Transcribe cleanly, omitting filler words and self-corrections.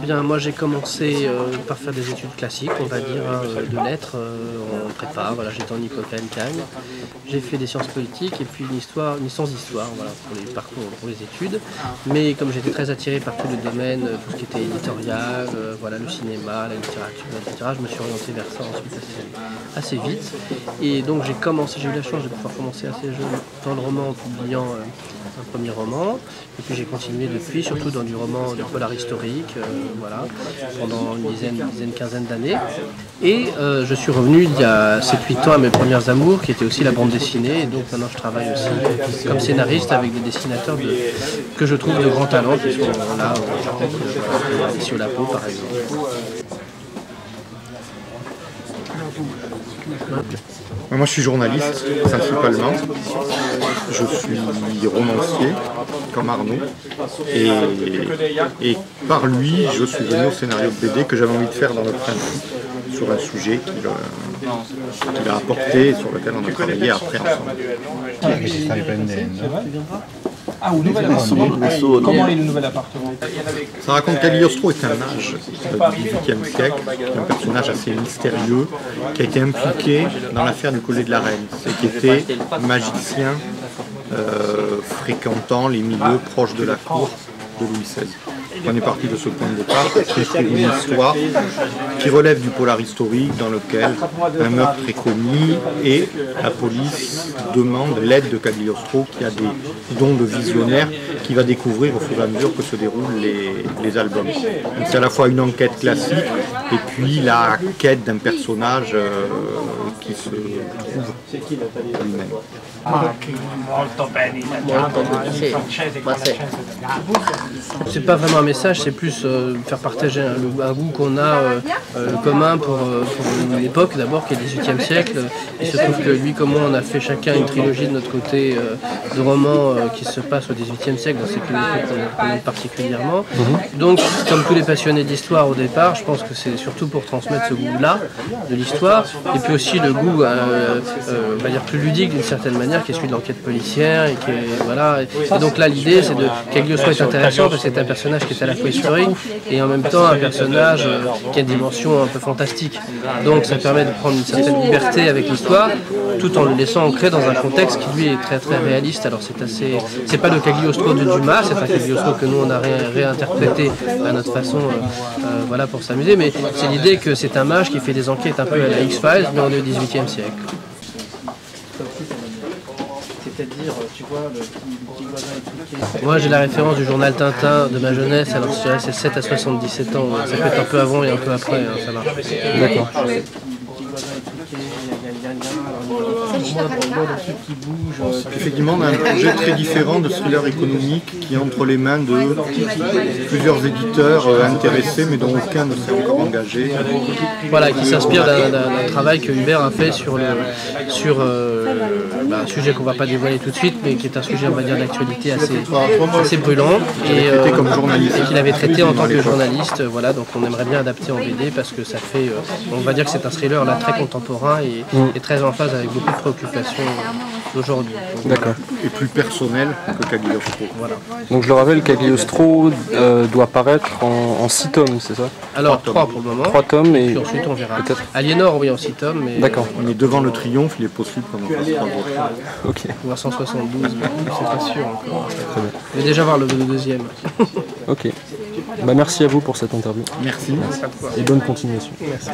bien, moi j'ai commencé par faire des études classiques, on va dire, hein, de lettres, en prépa, voilà, j'étais en Hippocane, Cagne. J'ai fait des sciences politiques et puis une licence d'histoire, voilà, pour les parcours, pour les études. Mais comme j'étais très attiré par tous les domaines, tout ce qui était éditorial, voilà, le cinéma, la littérature, etc., je me suis orienté vers ça ensuite assez vite. Et donc j'ai eu la chance de pouvoir commencer assez jeune dans le roman en publiant un premier roman. Et puis j'ai continué depuis, surtout dans du roman de polar historique, voilà, pendant une quinzaine d'années. Et je suis revenu il y a 7-8 ans à mes premières amours, qui était aussi la bande dessinée. Et donc maintenant je travaille aussi comme scénariste avec des dessinateurs que je trouve de grands talents, qui sont là au Japon, ici au Lapo par exemple. Moi je suis journaliste principalement, je suis romancier comme Arnaud et par lui je suis venu au scénario de BD que j'avais envie de faire dans le printemps sur un sujet qu'il a apporté et sur lequel on a travaillé après ensemble. Comment est le nouvel appartement? Ça raconte Cagliostro est un mage du XVIIIe siècle, un personnage assez mystérieux qui a été impliqué dans l'affaire du collier de la reine, et qui était magicien fréquentant les milieux proches de la cour de Louis XVI. On est parti de ce point de départ pour construire une histoire qui relève du polar historique dans lequel un meurtre est commis et la police demande l'aide de Cagliostro qui a des dons de visionnaire qui va découvrir au fur et à mesure que se déroulent les albums. Donc c'est à la fois une enquête classique et puis la quête d'un personnage qui se trouve lui-même. C'est pas vraiment un message, c'est plus faire partager un goût qu'on a commun pour une époque d'abord qui est le XVIIIe siècle. Il se trouve que lui comme moi on a fait chacun une trilogie de notre côté de romans qui se passent au XVIIIe siècle, dans ces qu'on aime particulièrement. Donc comme tous les passionnés d'histoire au départ, je pense que c'est surtout pour transmettre ce goût-là de l'histoire et puis aussi le goût on va dire plus ludique d'une certaine manière qui est celui de l'enquête policière et qui est, voilà. Et donc là l'idée c'est de Cagliostro est intéressant parce que c'est un personnage qui est à la fois historique et en même temps un personnage qui a une dimension un peu fantastique. Donc ça permet de prendre une certaine liberté avec l'histoire tout en le laissant ancré dans un contexte qui lui est très très réaliste. Alors c'est pas le Cagliostro de Dumas, c'est un Cagliostro que nous on a réinterprété à notre façon voilà, pour s'amuser, mais c'est l'idée que c'est un mage qui fait des enquêtes un peu à la X-Files mais on est au XVIIIe siècle. C'est-à-dire, tu vois, le petit voisin étriqué. Moi j'ai la référence du journal Tintin de ma jeunesse, alors je dirais c'est 7 à 77 ans, ça peut être un peu avant et un peu après, hein, ça marche. D'accord. Effectivement, on a un projet très différent de thriller économique qui est entre les mains de plusieurs éditeurs intéressés mais dont aucun ne s'est encore engagé. Voilà, qui s'inspire d'un travail que Hubert a fait sur un sujet qu'on ne va pas dévoiler tout de suite, mais qui est un sujet, on va dire, d'actualité assez brûlant et qu'il avait traité en tant que journaliste. Voilà, donc on aimerait bien adapter en BD parce que ça fait, on va dire que c'est un thriller là très contemporain et très en phase avec beaucoup de préoccupations d'aujourd'hui. D'accord. Et plus personnel que Cagliostro. Voilà. Donc je le rappelle, Cagliostro doit paraître en 6 tomes, c'est ça? Alors 3 pour le moment. 3 tomes et puis ensuite on verra. Peut-être. Aliénor, oui, en 6 tomes. Mais d'accord. On est devant le triomphe, il est possible qu'on en fasse 3 autres. Ok. Ou à 172, mais c'est pas sûr encore. Très bien. Je vais déjà voir le deuxième. Ok. Bah, merci à vous pour cette interview. Merci. Et bonne continuation. Merci.